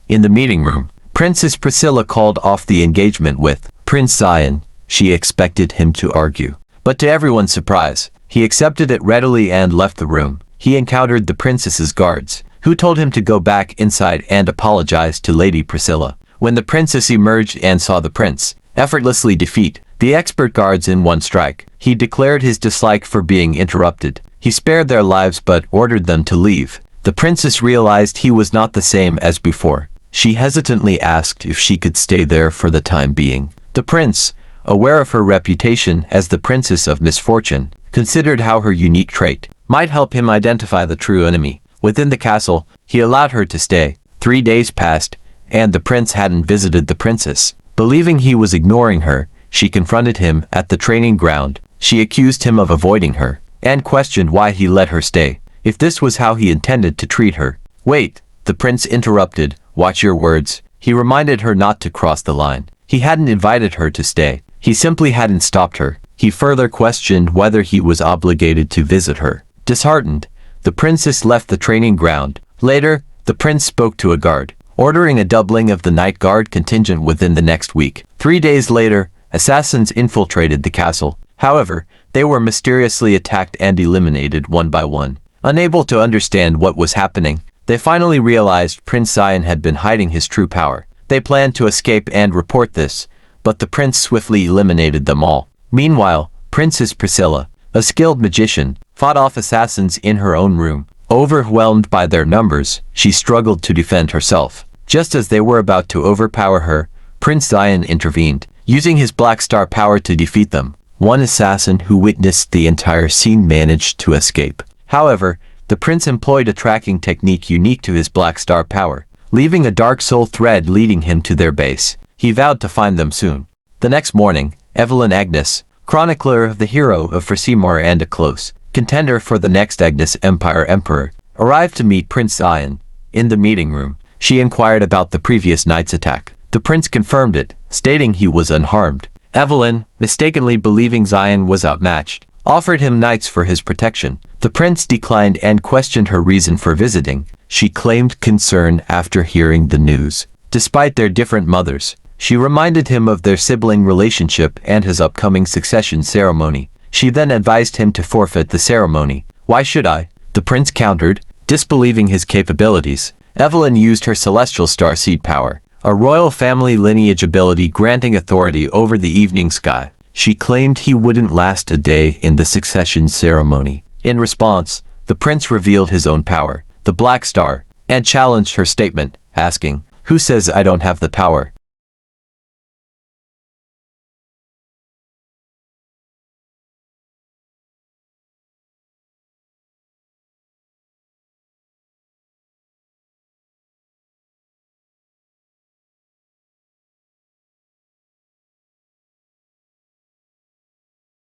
In the meeting room, Princess Priscilla called off the engagement with Prince Zion. She expected him to argue, but to everyone's surprise, he accepted it readily and left the room. He encountered the princess's guards, who told him to go back inside and apologize to Lady Priscilla. When the princess emerged and saw the prince effortlessly defeat the expert guards in one strike, he declared his dislike for being interrupted. He spared their lives but ordered them to leave. The princess realized he was not the same as before. She hesitantly asked if she could stay there for the time being. The prince, aware of her reputation as the princess of misfortune, considered how her unique trait might help him identify the true enemy. Within the castle, he allowed her to stay. 3 days passed, and the prince hadn't visited the princess. Believing he was ignoring her, she confronted him at the training ground. She accused him of avoiding her, and questioned why he let her stay, if this was how he intended to treat her. Wait, the prince interrupted, watch your words. He reminded her not to cross the line. He hadn't invited her to stay. He simply hadn't stopped her. He further questioned whether he was obligated to visit her. Disheartened, the princess left the training ground. Later, the prince spoke to a guard, ordering a doubling of the night guard contingent within the next week. 3 days later, assassins infiltrated the castle. However, they were mysteriously attacked and eliminated one by one. Unable to understand what was happening, they finally realized Prince Zion had been hiding his true power. They planned to escape and report this, but the prince swiftly eliminated them all. Meanwhile, Princess Priscilla, a skilled magician, fought off assassins in her own room. Overwhelmed by their numbers, she struggled to defend herself. Just as they were about to overpower her, Prince Zion intervened, using his Black Star power to defeat them. One assassin who witnessed the entire scene managed to escape. However, the prince employed a tracking technique unique to his Black Star power, leaving a dark soul thread leading him to their base. He vowed to find them soon. The next morning, Evelyn Agnes, chronicler of the hero of Frasimar and a close contender for the next Agnes Empire Emperor, arrived to meet Prince Zion. In the meeting room, she inquired about the previous night's attack. The prince confirmed it, stating he was unharmed. Evelyn, mistakenly believing Zion was outmatched, offered him knights for his protection. The prince declined and questioned her reason for visiting. She claimed concern after hearing the news. Despite their different mothers, she reminded him of their sibling relationship and his upcoming succession ceremony. She then advised him to forfeit the ceremony. Why should I? The prince countered, disbelieving his capabilities. Evelyn used her celestial starseed power, a royal family lineage ability granting authority over the evening sky. She claimed he wouldn't last a day in the succession ceremony. In response, the prince revealed his own power, the Black Star, and challenged her statement, asking, "Who says I don't have the power?"